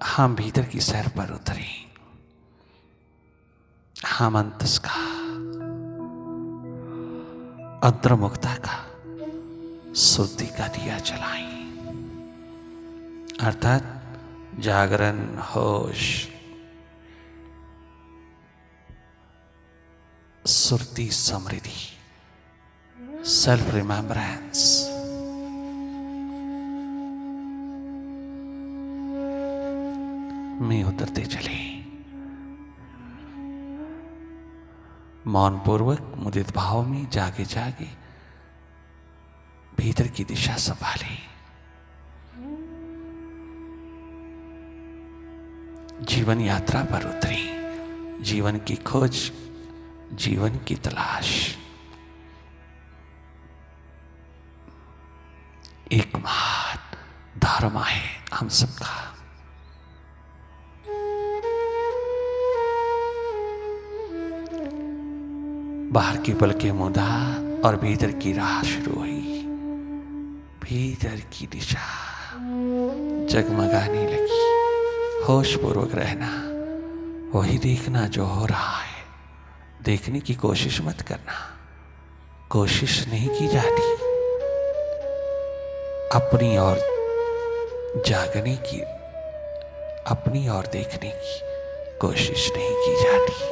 हम भीतर की सैर पर उतरे, हम अंतस का, अंतर्मुखता का, सुरती का दिया जलाएं, अर्थात जागरण, होश, सुरती, समृद्धि, सेल्फ रिमेम्बरेंस में उतरते चले। मौन पूर्वक मुदित भाव में जागे जागे भीतर की दिशा संभाले। जीवन यात्रा पर उतरे, जीवन की खोज, जीवन की तलाश। एक महान धर्म है हम सबका। बाहर की पलकें मुदा और भीतर की राह शुरू हुई। भीतर की दिशा जगमगाने लगी। होश पूर्वक रहना, वही देखना जो हो रहा है। देखने की कोशिश मत करना, कोशिश नहीं की जाती। अपनी ओर जागने की, अपनी ओर देखने की कोशिश नहीं की जाती।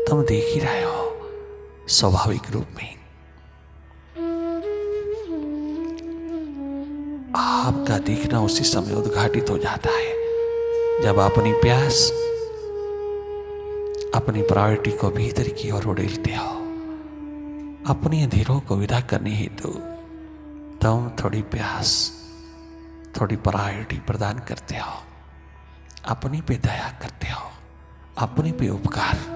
तुम देख ही रहे हो स्वाभाविक रूप में। आपका देखना उसी समय उद्घाटित हो जाता है जब अपनी प्यास, अपनी प्रायोरिटी को भीतर की ओर उड़ेलते हो। अपनी अंधेरों को विदा करने हेतु तुम थोड़ी प्यास, थोड़ी प्रायोरिटी प्रदान करते हो। अपने पे दया करते हो, अपने पे उपकार।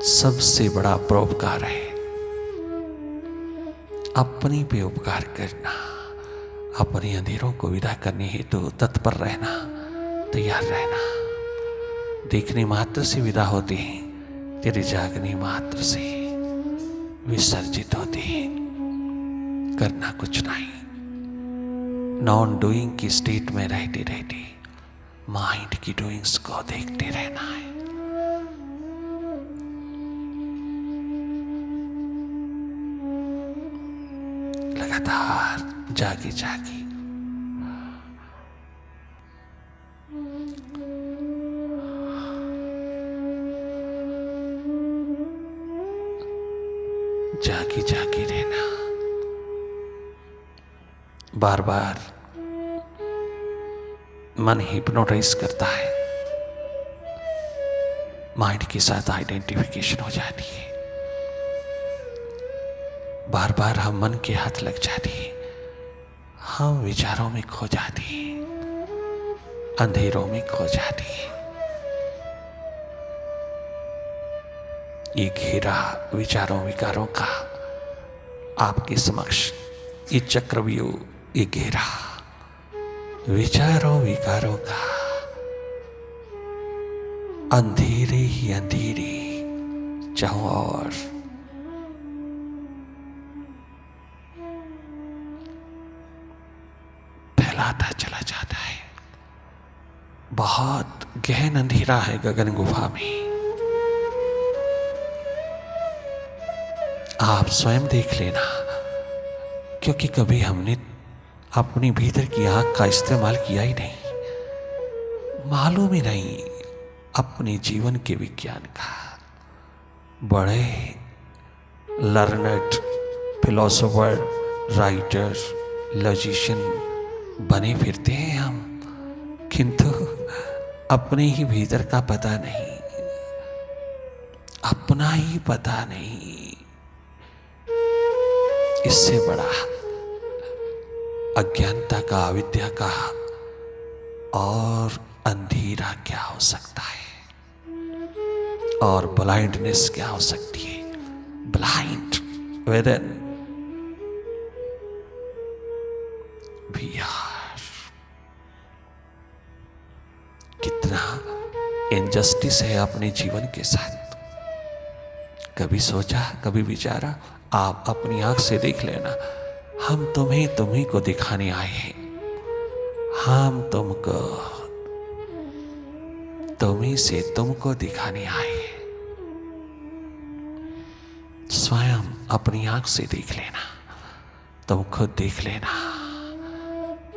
सबसे बड़ा परोपकार है अपने पे उपकार करना। अपने अंधेरों को विदा करने हेतु तत्पर रहना, तैयार रहना। देखने मात्र से विदा होते हैं, तेरे जागने मात्र से विसर्जित होते हैं। करना कुछ नहीं। नॉन डूइंग की स्टेट में रहते रहते माइंड की डूइंग्स को देखते रहना है। लगातार जागे जागे जागे जागे रहना। बार बार मन हिप्नोटाइज करता है, माइंड के साथ आइडेंटिफिकेशन हो जाती है। बार बार हम मन के हाथ लग जाते हैं, हम विचारों में खो जाते हैं, अंधेरों में खो जाते हैं। ये घेरा विचारों विकारों का आपके समक्ष, ये चक्रव्यूह, ये घेरा विचारों विकारों का, अंधेरे ही अंधेरे चारों ओर फैलाता चला जाता है। बहुत गहन अंधेरा है गगन गुफा में। आप स्वयं देख लेना, क्योंकि कभी हमने अपनी भीतर की आंख का इस्तेमाल किया ही नहीं। मालूम ही नहीं अपने जीवन के विज्ञान का। बड़े लर्नड फिलोसोफर, राइटर, लॉजिशियन बने फिरते हैं हम, किंतु अपने ही भीतर का पता नहीं, अपना ही पता नहीं। इससे बड़ा अज्ञानता का, अविद्या का और अंधेरा क्या हो सकता है, और ब्लाइंडनेस क्या हो सकती है। Blind within we are. कितना इनजस्टिस है अपने जीवन के साथ। कभी सोचा, कभी विचारा? आप अपनी आंख से देख लेना। हम तुम्हें को दिखाने आए हैं। हम तुमको तुम्ही से तुमको दिखाने आए। स्वयं अपनी आंख से देख लेना, तुम खुद देख लेना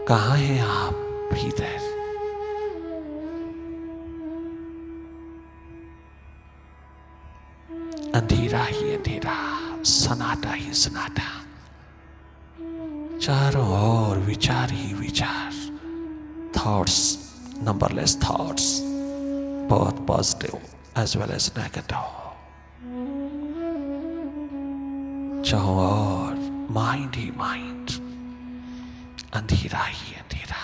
कहां है आप। भीतर अंधेरा ही अंधेरा, सन्नाटा ही सन्नाटा, चारों ओर विचार ही विचार, thoughts, numberless thoughts, both positive as well as negative। चारों ओर माइंड ही माइंड, अंधेरा ही अंधेरा।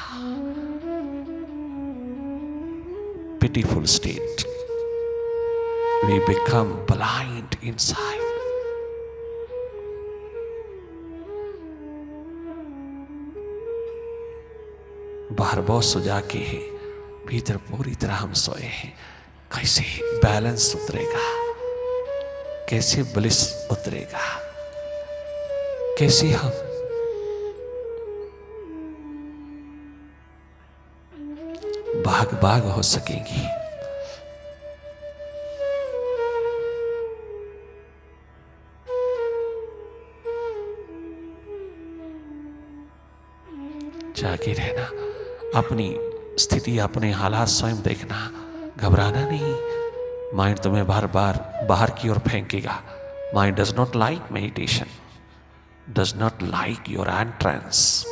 Pitiful state, we become blind inside। बाहर बहुत सुजा के है, भीतर पूरी तरह हम सोए हैं। कैसे बैलेंस उतरेगा, कैसे ब्लिस उतरेगा, कैसे हम भाग भाग हो सकेंगे। जागे रहना, अपनी स्थिति, अपने हालात स्वयं देखना, घबराना नहीं। माइंड तुम्हें बार बार बाहर की ओर फेंकेगा। Mind does not like meditation, does not like your entrance,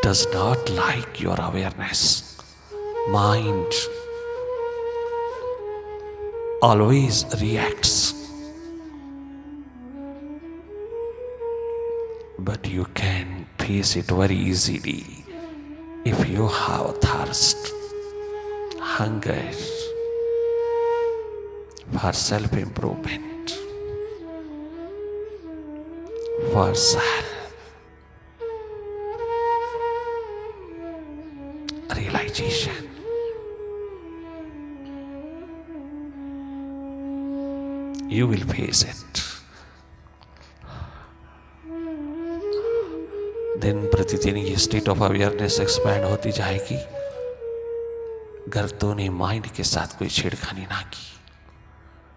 does not like your awareness. Mind always reacts, but you can face it very easily if you have thirst, hunger for self-improvement, for self-realization। You will face it। दिन प्रतिदिन ये state of awareness expand होती जाएगी। अगर तूने mind के साथ कोई छेड़खानी ना की,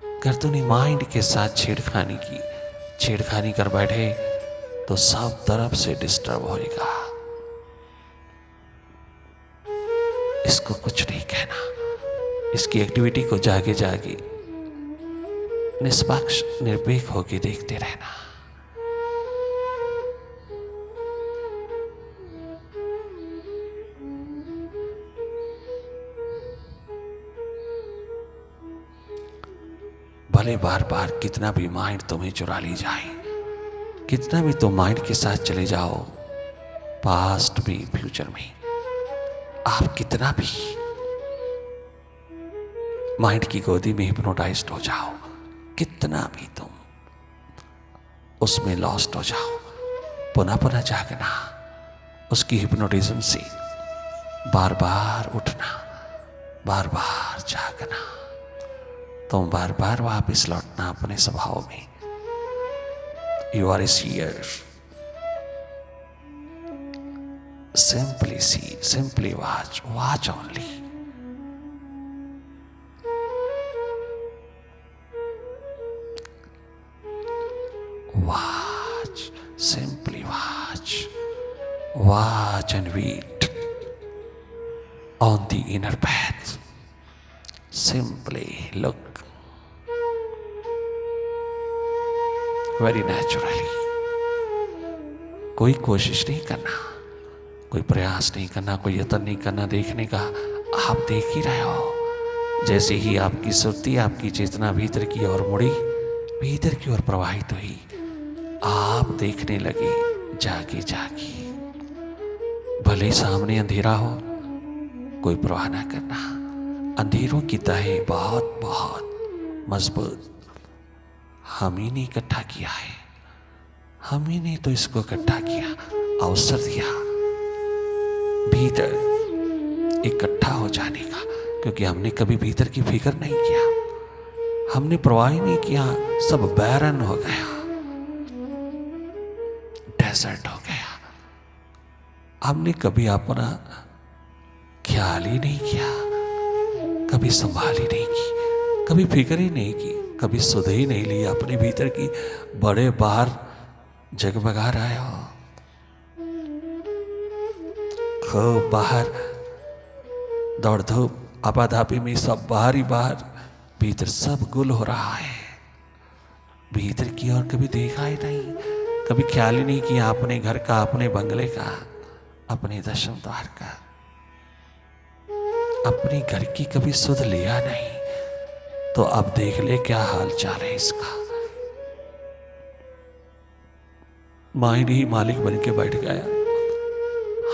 अगर तूने माइंड के साथ छेड़खानी की, छेड़खानी कर बैठे तो सब तरफ से डिस्टर्ब होएगा। इसको कुछ नहीं कहना, इसकी एक्टिविटी को जागे जागे निष्पक्ष निरपेक्ष होकर देखते रहना। भले बार बार कितना भी माइंड तुम्हें चुरा ली जाए, कितना भी तुम माइंड के साथ चले जाओ, पास्ट में फ्यूचर में, आप कितना भी माइंड की गोदी में हिप्नोटाइज्ड हो जाओ, कितना भी तुम उसमें लॉस्ट हो जाओ, पुनः पुनः जागना, उसकी हिप्नोटिज्म से बार बार उठना, बार बार जागना, तुम बार बार वापस लौटना अपने स्वभाव में। You are a seer, simply see, simply watch, watch only. Watch, simply watch, watch and wait on the inner path. Simply look very naturally. कोई कोशिश नहीं करना, कोई प्रयास नहीं करना, कोई यत्न नहीं करना देखने का। आप देख ही रहे हो। जैसे ही आपकी सुरती, आपकी चेतना भीतर की ओर मुड़ी, भीतर की ओर प्रवाहित हुई, आप देखने लगे जागे जागे। भले सामने अंधेरा हो, कोई परवाह ना करना। अंधेरों की तहें बहुत बहुत मजबूत हम ही ने इकट्ठा किया है, हम ही ने तो इसको इकट्ठा किया, अवसर दिया भीतर इकट्ठा हो जाने का। क्योंकि हमने कभी भीतर की फिक्र नहीं किया, हमने परवाह नहीं किया, सब बैरन हो गया, डेजर्ट हो गया, हमने कभी अपना ख्याल ही नहीं किया, कभी संभाल ही नहीं की, कभी फिक्र ही नहीं की, कभी सुध ही नहीं लिया अपने भीतर की। बड़े बाहर जगमगा रहे हो, खूब बाहर दौड़ धूप आपाधापी में सब बाहर ही बाहर, भीतर सब गुल हो रहा है। भीतर की ओर कभी देखा ही नहीं, कभी ख्याल ही नहीं किया अपने घर का, अपने बंगले का, अपने दशम द्वार का, अपने घर की कभी सुध लिया नहीं। तो अब देख ले क्या हाल चाल है इसका। माइंड ही मालिक बन के बैठ गया।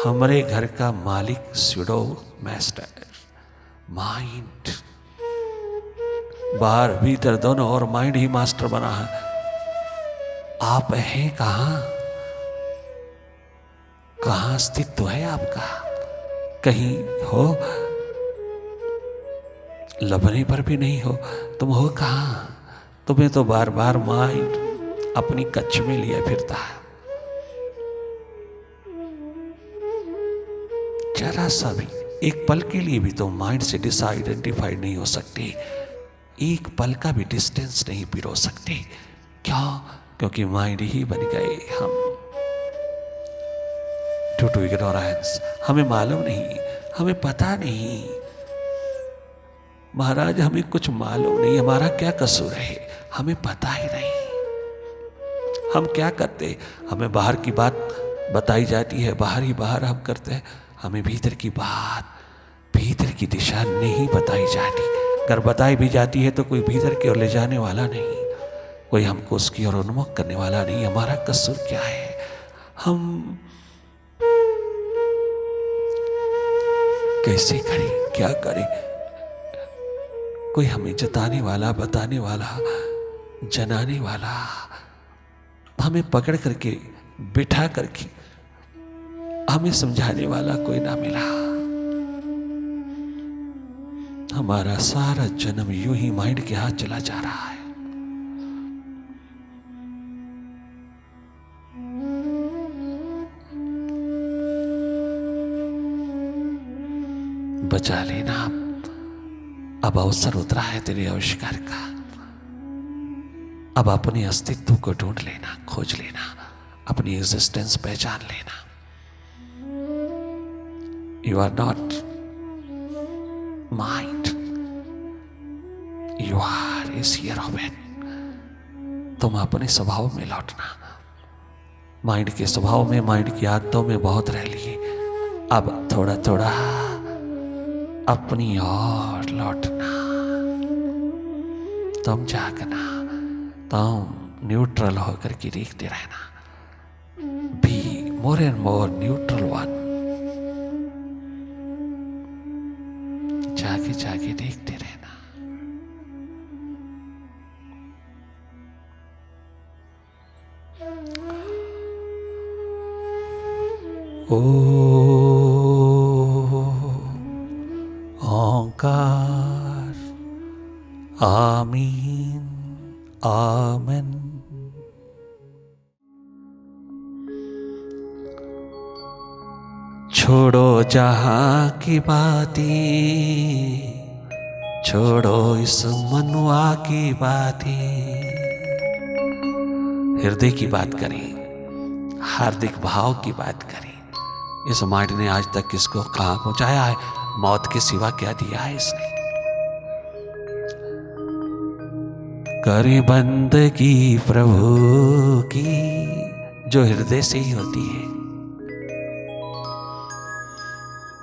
हमारे घर का मालिक स्यूडो मास्टर माइंड, बाहर भीतर दोनों और माइंड ही मास्टर बना है। आप हैं कहां, कहां अस्तित्व है आपका? कहीं हो, लबने पर भी नहीं हो। तुम हो कहां? तुम्हें तो बार बार माइंड अपनी कच्छ में लिए फिरता है। जरा सा भी एक पल के लिए भी तो माइंड से डिसआइडेंटिफाइड नहीं हो सकते, एक पल का भी डिस्टेंस नहीं पिरो सकते। क्यों? क्योंकि माइंड ही बन गए हम। ड्यू टू इग्नोरेंस, हमें मालूम नहीं, हमें पता नहीं। महाराज हमें कुछ मालूम नहीं, हमारा क्या कसूर है, हमें पता ही नहीं। हम क्या करते, हमें बाहर की बात बताई जाती है, बाहर ही बाहर हम करते हैं। हमें भीतर की बात, भीतर की दिशा नहीं बताई जाती। अगर बताई भी जाती है तो कोई भीतर की ओर ले जाने वाला नहीं, कोई हमको उसकी ओर उन्मुख करने वाला नहीं। हमारा कसूर क्या है? हम कैसे करें, क्या करें? कोई हमें जताने वाला, बताने वाला, जनाने वाला, हमें पकड़ करके बिठा करके हमें समझाने वाला कोई ना मिला। हमारा सारा जन्म यूं ही माइंड के हाथ चला जा रहा है। बचा लेना, अब अवसर उतरा है तेरे आविष्कार का। अब अपने अस्तित्व को ढूंढ लेना, खोज लेना, अपनी एग्जिस्टेंस पहचान लेना। You are not mind, you are a seer of it. तुम अपने स्वभाव में लौटना। माइंड के स्वभाव में, माइंड की आदतों में बहुत रह लिए। अब थोड़ा थोड़ा अपनी ओर लौटना। तुम जागना, तुम न्यूट्रल होकर के देखते रहना। Be more and more neutral one. जागे जागे देखते रहना। ओंकार, आमीन, आमेन। छोड़ो जहां की बातें, छोड़ो इस मनुआ की बातें। हृदय की बात करें, हार्दिक भाव की बात करें। इस माइंड ने आज तक किसको कहां पहुंचाया है? मौत के सिवा क्या दिया है इसने? करे बंदगी प्रभु की जो हृदय से ही होती है,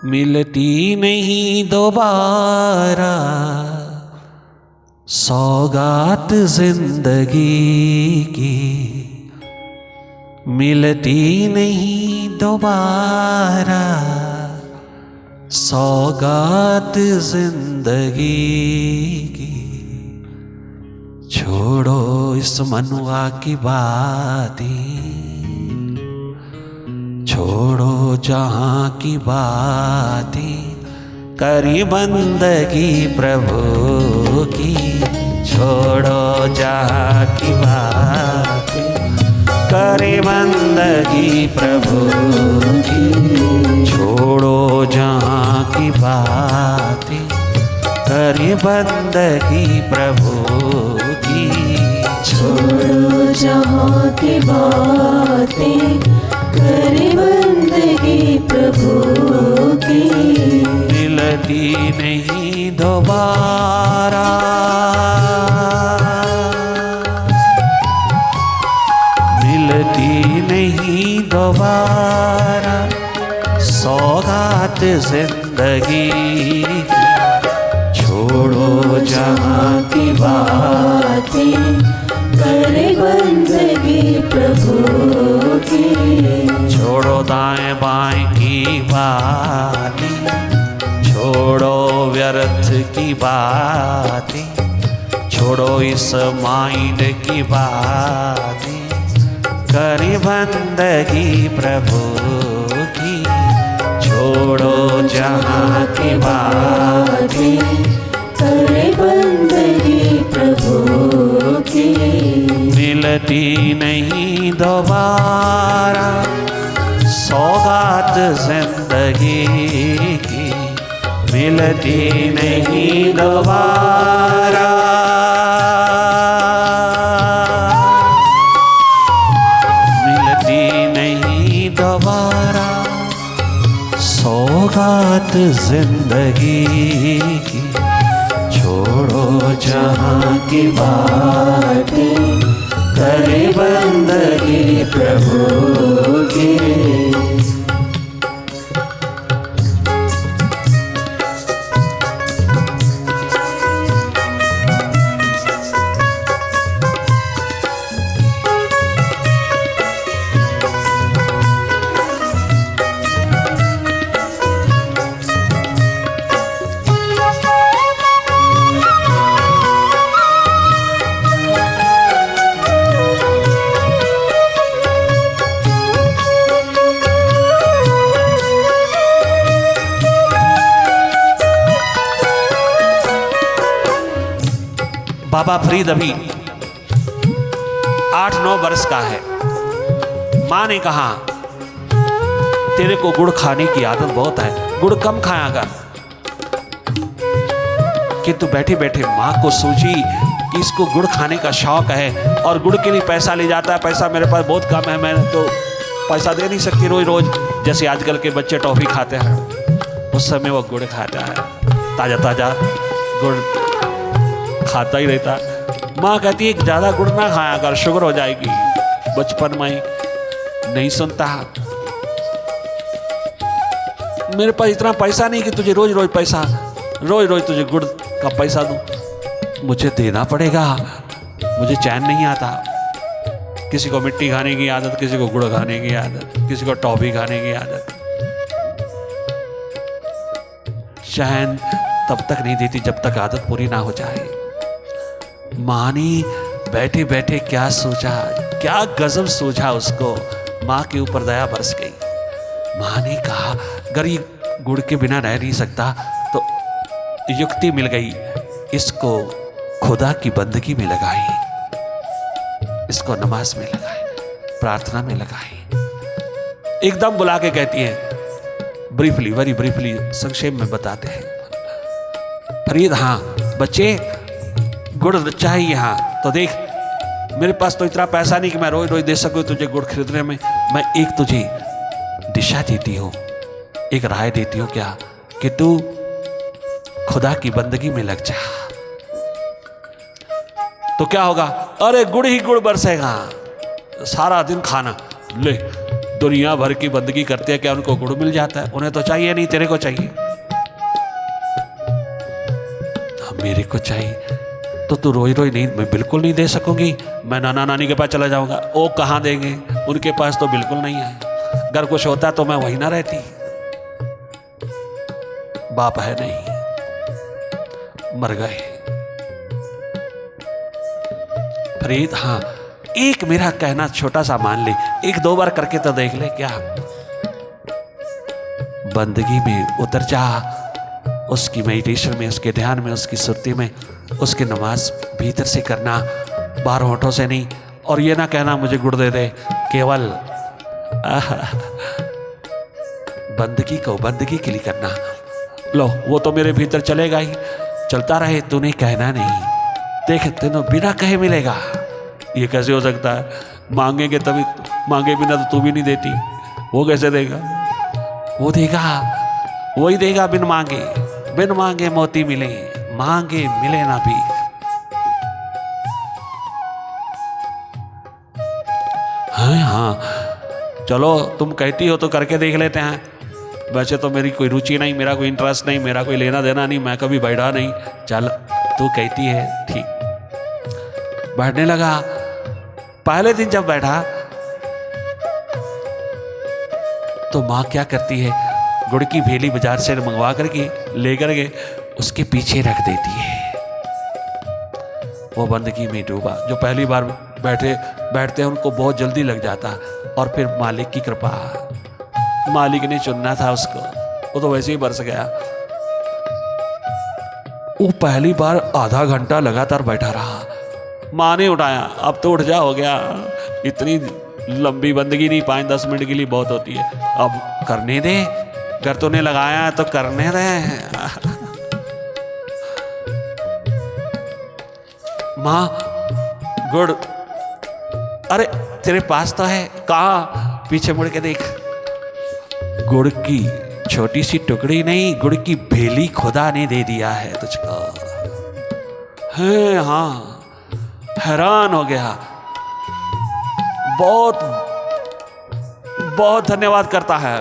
मिलती नहीं दोबारा सौगात जिंदगी की। मिलती नहीं दोबारा सौगात जिंदगी की। छोड़ो इस मनुआ की बातें, छोड़ो जहां की बातें। करी बंदगी प्रभु की, छोड़ो जहां की बातें। करे बंदगी प्रभु की। छोड़ो जहाँ की बातें, करे बंदगी प्रभु की। छोड़ो जहाँ की बातें, करे बंदगी प्रभु की। मिलती नहीं दोबारा, मिलती नहीं दोबारा सौगात जिंदगी की। छोड़ो जहाँ की बातें, करे बंदगी प्रभु की। छोड़ो दाएं बाएं की बातें, छोड़ो व्यर्थ की बातें, छोड़ो इस माइंड की बातें, करे बंदगी प्रभु की। छोड़ो जहाँ की बातें, करे बंदगी प्रभु की। मिलती नहीं दोबारा सौगात जिंदगी की। मिलती नहीं दोबारा, मिलती नहीं दोबारा सौगात जिंदगी की। छोड़ो जहाँ की बातें, करे बंदगी प्रभु की। बाबा फरीद अभी 8-9 वर्ष का है। माँ ने कहा तेरे को गुड़ खाने की आदत बहुत है, गुड़ कम खाया कर। किंतु बैठे बैठे माँ को सूझी कि इसको गुड़ खाने का शौक है और गुड़ के लिए पैसा ले जाता है। पैसा मेरे पास बहुत कम है, मैं तो पैसा दे नहीं सकती रोज रोज, जैसे आजकल के बच्चे टॉफी खाते हैं। उस समय वो गुड़ खाता है, ताजा ताजा गुड़ खाता ही रहता। माँ कहती है ज़्यादा गुड़ ना खाया कर, शुगर हो जाएगी। बचपन में ही नहीं सुनता। मेरे पास इतना पैसा नहीं कि तुझे रोज रोज तुझे गुड़ का पैसा दूं। मुझे देना पड़ेगा, मुझे चैन नहीं आता। किसी को मिट्टी खाने की आदत, किसी को गुड़ खाने की आदत, किसी को टॉफी खाने की आदत। चैन तब तक नहीं देती जब तक आदत पूरी ना हो जाए। माँ ने बैठे बैठे क्या सोचा, क्या गजब सोचा उसको। माँ के ऊपर दया बरस गई। माँ ने कहा अगर ये गुड़ के बिना रह नहीं सकता तो युक्ति मिल गई, इसको खुदा की बंदगी में लगाई, इसको नमाज में लगाई, प्रार्थना में लगाई। एकदम बुला के कहती है, ब्रीफली, वेरी ब्रीफली, संक्षेप में बताते हैं, फरीद हाँ बच्चे गुड़ चाहिए। हाँ तो देख, मेरे पास तो इतना पैसा नहीं कि मैं रोज रोज दे सकूं तुझे गुड़ खरीदने में। मैं एक तुझे दिशा देती हूँ, एक राय देती हूँ, क्या कि तू खुदा की बंदगी में लग जा। तो क्या होगा? अरे गुड़ ही गुड़ बरसेगा, सारा दिन खाना। ले, दुनिया भर की बंदगी करते हैं, क्या उनको गुड़ मिल जाता है? उन्हें तो चाहिए नहीं, तेरे को चाहिए। मेरे को चाहिए तो तू रोई रोई नहीं, मैं बिल्कुल नहीं दे सकूंगी। मैं नाना नानी के पास चला जाऊंगा, वो कहाँ देंगे, उनके पास तो बिल्कुल नहीं है। अगर कुछ होता तो मैं वहीं ना रहती। बाप है नहीं, मर गए। फरीद हाँ, एक मेरा कहना छोटा सा मान ले, 1-2 बार करके तो देख ले। क्या बंदगी में उतर जा, उसकी मेडिटेशन में, उसके ध्यान में, उसकी सुरती में, उसकी नमाज भीतर से करना, बाहर होठों से नहीं। और ये ना कहना मुझे गुड़ दे दे, केवल बंदगी को बंदगी के लिए करना। लो वो तो मेरे भीतर चलेगा ही, चलता रहे, तूने कहना नहीं। देख तेनों बिना कहे मिलेगा, ये कैसे हो सकता है? मांगेंगे तभी, मांगे बिना तो तू भी नहीं देती, वो कैसे देगा? वो देगा, वही देगा बिन मांगे। बिन मांगे मोती मिले, मांगे मिले ना भी। हाँ, चलो तुम कहती हो तो करके देख लेते हैं। वैसे तो मेरी कोई रुचि नहीं, मेरा कोई इंटरेस्ट नहीं, मेरा कोई लेना देना नहीं, मैं कभी बैठा नहीं। चल तू कहती है ठीक। बैठने लगा। पहले दिन जब बैठा तो माँ क्या करती है, गुड़ की भेली बाजार से मंगवा करके लेकर के उसके पीछे रख देती है। वो बंदगी में डूबा। जो पहली बार बैठते हैं उनको बहुत जल्दी लग जाता, और फिर मालिक की कृपा, मालिक ने चुनना था उसको, वो तो वैसे ही बरस गया। वो पहली बार आधा घंटा लगातार बैठा रहा। माँ ने उठाया, अब तो उठ जा, हो गया। इतनी लंबी बंदगी नहीं, 5-10 मिनट के लिए बहुत होती है, अब करने दे, घर तूने लगाया है तो करने दे। माँ गुड़, अरे तेरे पास तो है, कहाँ? पीछे मुड़ के देख, गुड़ की छोटी सी टुकड़ी नहीं, गुड़ की भेली खुदा ने दे दिया है तुझको। है हाँ, हैरान हो गया। बहुत बहुत धन्यवाद करता है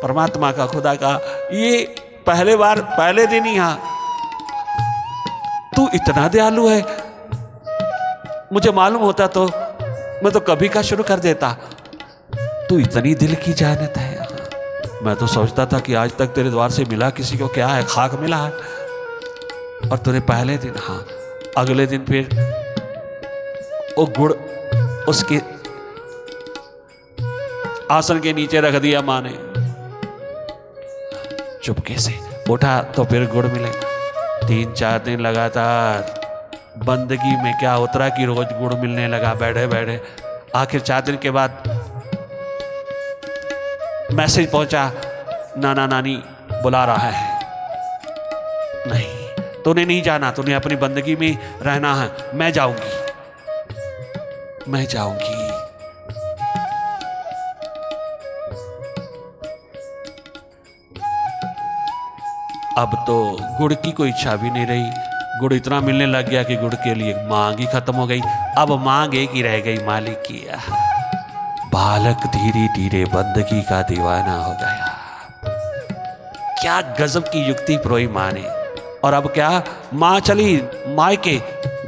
परमात्मा का, खुदा का। ये पहले बार, पहले दिन ही, हाँ तू इतना दयालु है, मुझे मालूम होता तो मैं तो कभी का शुरू कर देता। तू इतनी दिल की जानत है। मैं तो सोचता था कि आज तक तेरे द्वार से मिला किसी को क्या है, खाक मिला है। और तूने पहले दिन, हाँ अगले दिन फिर वो गुड़ उसके आसन के नीचे रख दिया माँ ने। चुपके से उठा तो फिर गुड़ मिले। 3-4 दिन लगातार बंदगी में क्या उतरा कि रोज गुड़ मिलने लगा बैठे बैठे। आखिर 4 दिन के बाद मैसेज पहुंचा, नाना नानी बुला रहा है। नहीं, तूने नहीं जाना, तूने अपनी बंदगी में रहना है। मैं जाऊंगी, मैं जाऊंगी। अब तो गुड़ की कोई इच्छा भी नहीं रही। गुड़ इतना मिलने लग गया कि गुड़ के लिए मांग ही खत्म हो गई। अब मांग एक ही रह गई, मालिक की। बालक धीरे धीरे बंदगी का दीवाना हो गया। क्या गजब की युक्ति प्रोई माँ ने। और अब क्या, माँ चली माँ के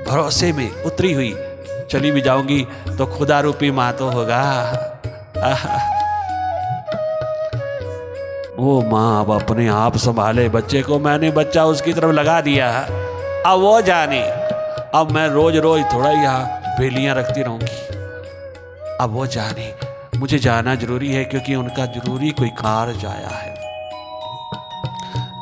भरोसे में उतरी हुई। चली भी जाऊंगी तो खुदा रूपी माँ तो होगा। वो माँ अब अपने आप संभाले बच्चे को। मैंने बच्चा उसकी तरफ लगा दिया, अब वो जाने। अब मैं रोज रोज थोड़ा यहाँ भेलियां रखती रहूंगी। अब वो जाने, मुझे जाना जरूरी है क्योंकि उनका जरूरी कोई कार्य आया है।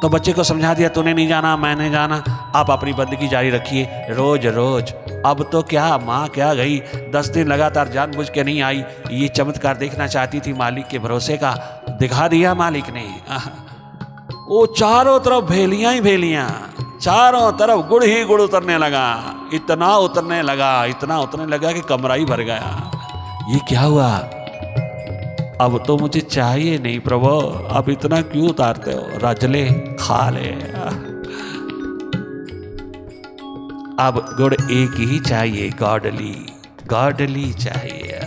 तो बच्चे को समझा दिया, तूने नहीं जाना, मैंने जाना, आप अपनी बंदगी जारी रखिए रोज रोज। अब तो क्या, माँ क्या गई, 10 दिन लगातार जानबूझ के नहीं आई। ये चमत्कार देखना चाहती थी मालिक के भरोसे का, दिखा दिया मालिक ने। वो चारों तरफ भेलियां ही भेलियां, चारों तरफ गुड़ ही गुड़ उतरने लगा। इतना उतरने लगा, इतना उतरने लगा कि कमरा ही भर गया। ये क्या हुआ? अब तो मुझे चाहिए नहीं प्रभु, अब इतना क्यों उतारते हो? रज ले, खा ले। अब गुड़ एक ही चाहिए, गॉडली, गॉडली चाहिए।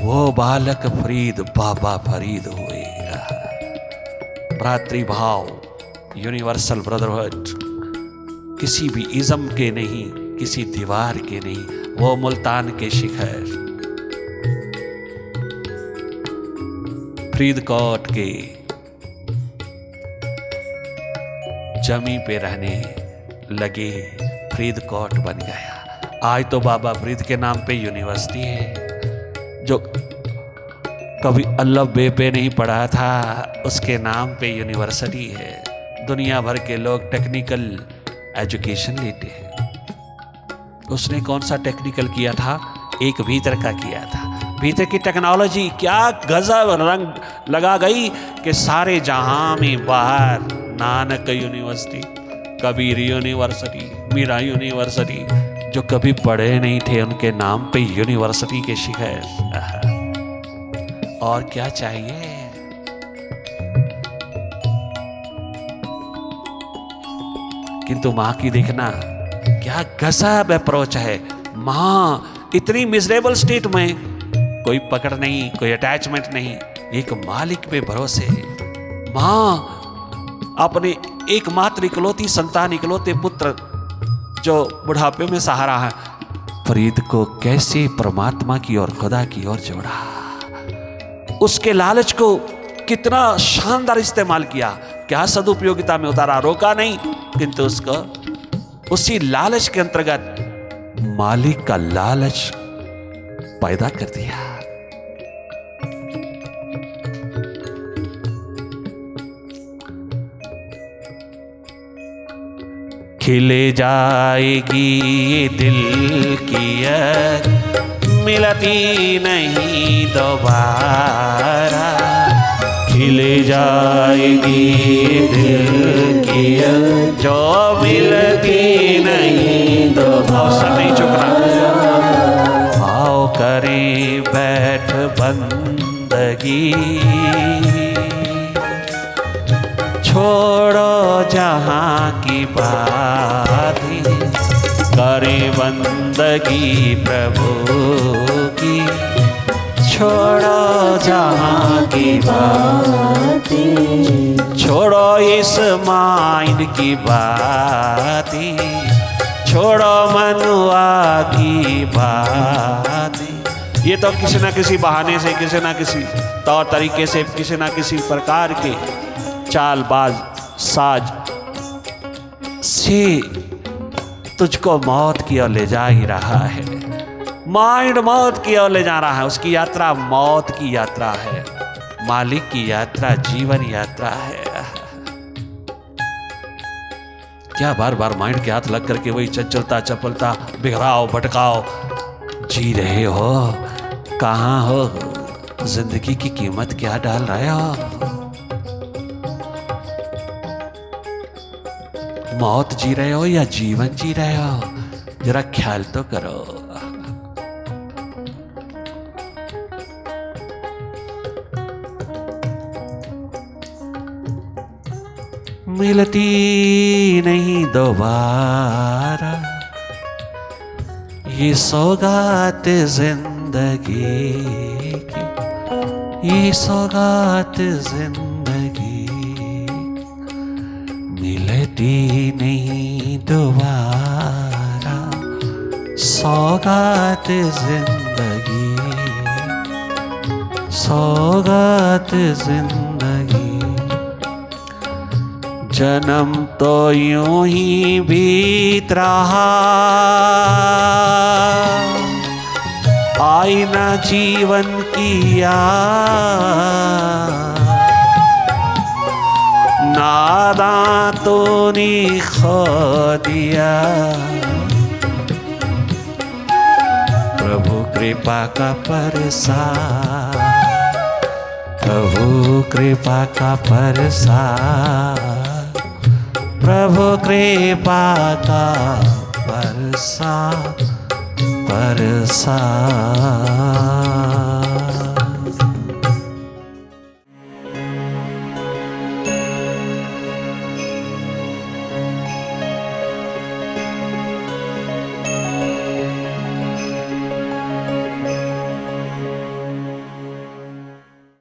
वो बालक फरीद बाबा फरीद हुए। भ्रातृभाव, यूनिवर्सल ब्रदरहुड, किसी भी इज़म के नहीं, किसी दीवार के नहीं, वो मुल्तान के शिखर फरीदकोट के जमी पे रहने लगे। फरीदकोट बन गया। आज तो बाबा फरीद के नाम पे यूनिवर्सिटी है। जो कभी अल्लाह बे पे नहीं पढ़ा था, उसके नाम पे यूनिवर्सिटी है। दुनिया भर के लोग टेक्निकल एजुकेशन लेते हैं उसने कौन सा टेक्निकल किया था? एक भीतर का किया था। भीतर की टेक्नोलॉजी क्या गजब रंग लगा गई कि सारे जहां में बाहर Nanak university, Kabir university, Meera university, जो कभी पढ़े नहीं थे उनके नाम पे यूनिवर्सिटी के शिखर। और क्या चाहिए? किंतु मां की देखना क्या गजब अप्रोच है। मां इतनी मिजरेबल स्टेट में, कोई पकड़ नहीं, कोई अटैचमेंट नहीं, एक मालिक पे भरोसे। मां अपने एकमात्र इकलौती संतान, इकलौते पुत्र जो बुढ़ापे में सहारा है, फरीद को कैसे परमात्मा की और खुदा की ओर जोड़ा। उसके लालच को कितना शानदार इस्तेमाल किया, क्या सदुपयोगिता में उतारा, रोका नहीं, किंतु उसको उसी लालच के अंतर्गत मालिक का लालच पैदा कर दिया। खिले जाएगी ये दिल की यार, मिलती नहीं दोबारा। खिले जाएगी ये दिल की यार, जो मिलती नहीं दोबारा। नहीं चुकना। आओ करें बैठ बंदगी, छोड़ो जहां की बात, करें बंदगी प्रभु की, छोड़ो जहां की बात, छोड़ो इस माइंड की बात, छोड़ो मनुआ की बात। ये तो किसी ना किसी बहाने से, किसी ना किसी तौर तरीके से, किसी ना किसी प्रकार के चालबाज साज से तुझको मौत की ओर ले जा ही रहा है। माइंड मौत की ओर ले जा रहा है। उसकी यात्रा मौत की यात्रा है, मालिक की यात्रा जीवन यात्रा है। क्या बार बार माइंड के हाथ लग करके वही चंचलता, चपलता, बिखराव, भटकाव जी रहे हो? कहाँ हो? जिंदगी की कीमत क्या डाल रहे हो? मौत जी रहे हो या जीवन जी रहे हो? जरा ख्याल तो करो। मिलती नहीं दोबारा ये सौगात जिंदगी की, ये सौगात जिंदगी, मिलती नहीं दोबारा सौगात जिंदगी, सौगात जिंदगी। जन्म तो यूं ही बीत रहा, आई ना जीवन की याद, नादां तूने खो दिया। प्रभु कृपा का प्रसाद, प्रभु कृपा का प्रसाद, प्रभु कृपा का प्रसाद, प्रसाद।